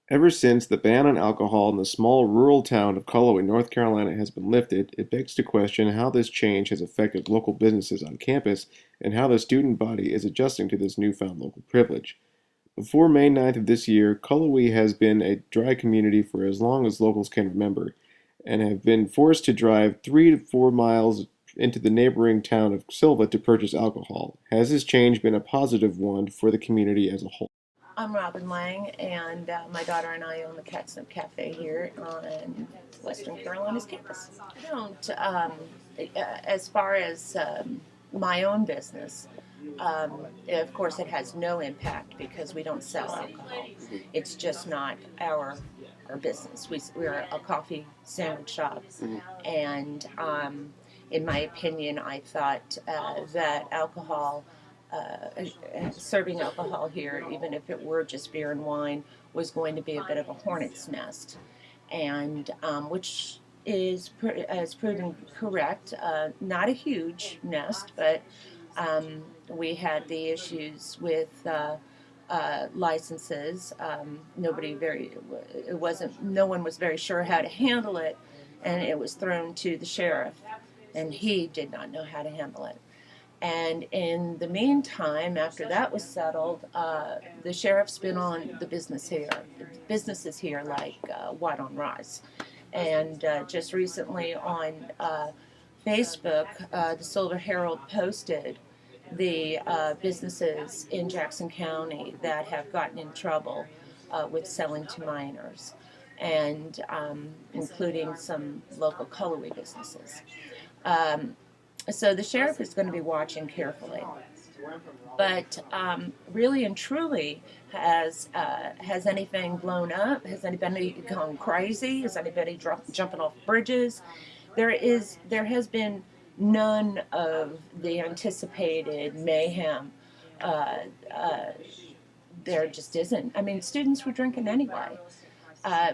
Ever since the ban on alcohol in the small rural town of Cullowhee, North Carolina has been lifted, it begs to question how this change has affected local businesses on campus and how the student body is adjusting to this newfound local privilege. Before May 9th of this year, Cullowhee has been a dry community for as long as locals can remember and have been forced to drive 3 to 4 miles into the neighboring town of Silva to purchase alcohol. Has this change been a positive one for the community as a whole? I'm Robin Lang, and my daughter and I own the Catsup Cafe here on Western Carolina's campus. I don't, as far as my own business, of course, it has no impact because we don't sell alcohol. It's just not our business. We're a coffee sandwich shop, and in my opinion, I thought that serving alcohol here, even if it were just beer and wine, was going to be a bit of a hornet's nest, and which has proven correct. Not a huge nest, but we had the issues with licenses. No one was very sure how to handle it, and it was thrown to the sheriff, and he did not know how to handle it. And in the meantime, after that was settled, the sheriff's been on the businesses here like White on Rice. And just recently on Facebook, the Silver Herald posted the businesses in Jackson County that have gotten in trouble with selling to minors, and including some local Cullowhee businesses. Um, so the sheriff is going to be watching carefully. But really and truly, has anything blown up? Has anybody gone crazy? Is anybody jumping off bridges? There has been none of the anticipated mayhem. Uh, uh, there just isn't. I mean, students were drinking anyway.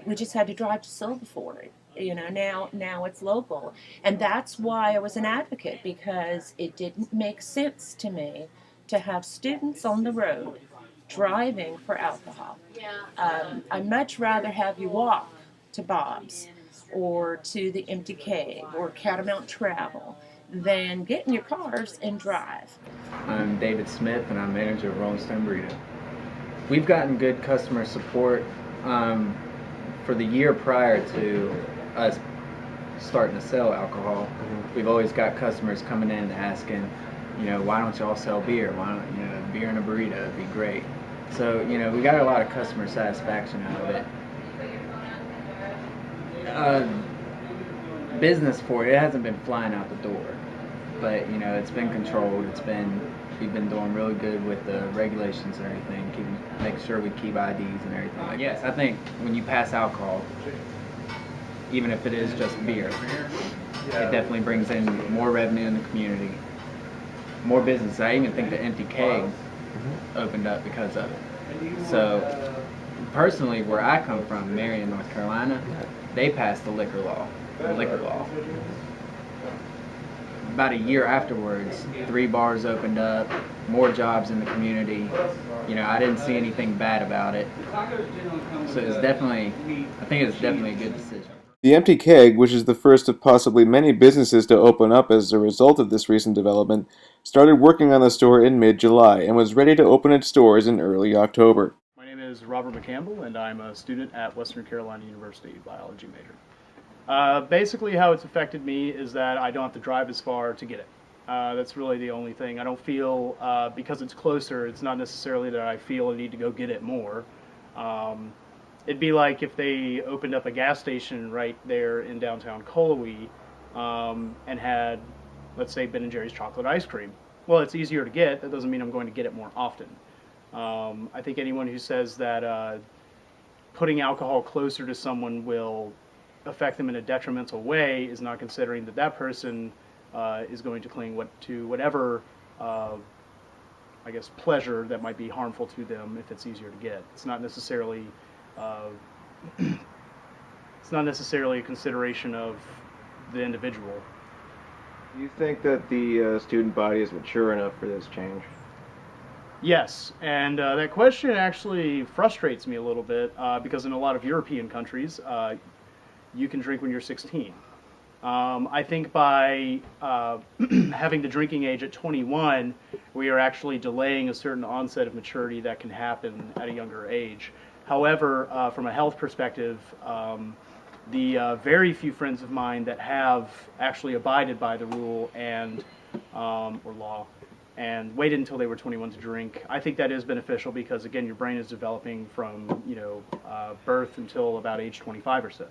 We just had to drive to Silver for it. Now it's local, and that's why I was an advocate, because it didn't make sense to me to have students on the road driving for alcohol. I'd much rather have you walk to Bob's or to the Empty Keg or Catamount Travel than get in your cars and drive. I'm David Smith, and I'm manager of Rolling Stone Burrito. We've gotten good customer support for the year prior to us starting to sell alcohol. We've always got customers coming in asking, why don't y'all sell beer? Why don't, beer and a burrito would be great. So, we got a lot of customer satisfaction out of it. Business for it hasn't been flying out the door, but it's been controlled. We've been doing really good with the regulations and everything, make sure we keep IDs and everything. Yes, I think when you pass alcohol, even if it is just beer, it definitely brings in more revenue in the community, more business. I even think the Empty Keg opened up because of it. So personally, where I come from, Marion, North Carolina, they passed the liquor law. About a year afterwards, 3 bars opened up, more jobs in the community. I didn't see anything bad about it. So I think it's definitely a good decision. The Empty Keg, which is the first of possibly many businesses to open up as a result of this recent development, started working on the store in mid-July and was ready to open its doors in early October. My name is Robert McCampbell, and I'm a student at Western Carolina University, biology major. Basically, how it's affected me is that I don't have to drive as far to get it. That's really the only thing. I don't feel, because it's closer, it's not necessarily that I feel I need to go get it more. It'd be like if they opened up a gas station right there in downtown Cullowhee and had, let's say, Ben & Jerry's chocolate ice cream. Well, it's easier to get. That doesn't mean I'm going to get it more often. I think anyone who says that putting alcohol closer to someone will affect them in a detrimental way is not considering that person is going to cling to whatever, pleasure that might be harmful to them if it's easier to get. It's not necessarily a consideration of the individual. Do you think that the student body is mature enough for this change? Yes, and that question actually frustrates me a little bit because in a lot of European countries, you can drink when you're 16. I think by having the drinking age at 21, we are actually delaying a certain onset of maturity that can happen at a younger age. However, from a health perspective, the very few friends of mine that have actually abided by the rule and or law and waited until they were 21 to drink, I think that is beneficial because again, your brain is developing from birth until about age 25 or so.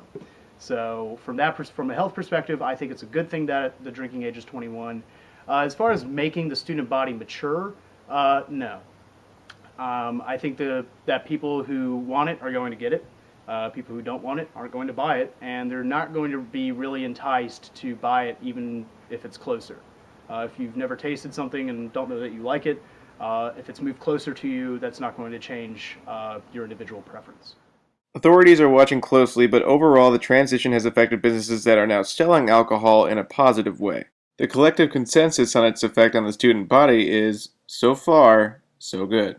So from a health perspective, I think it's a good thing that the drinking age is 21. As far as making the student body mature, no. I think that people who want it are going to get it. People who don't want it aren't going to buy it, and they're not going to be really enticed to buy it even if it's closer. If you've never tasted something and don't know that you like it, if it's moved closer to you, that's not going to change your individual preference. Authorities are watching closely, but overall the transition has affected businesses that are now selling alcohol in a positive way. The collective consensus on its effect on the student body is, so far, so good.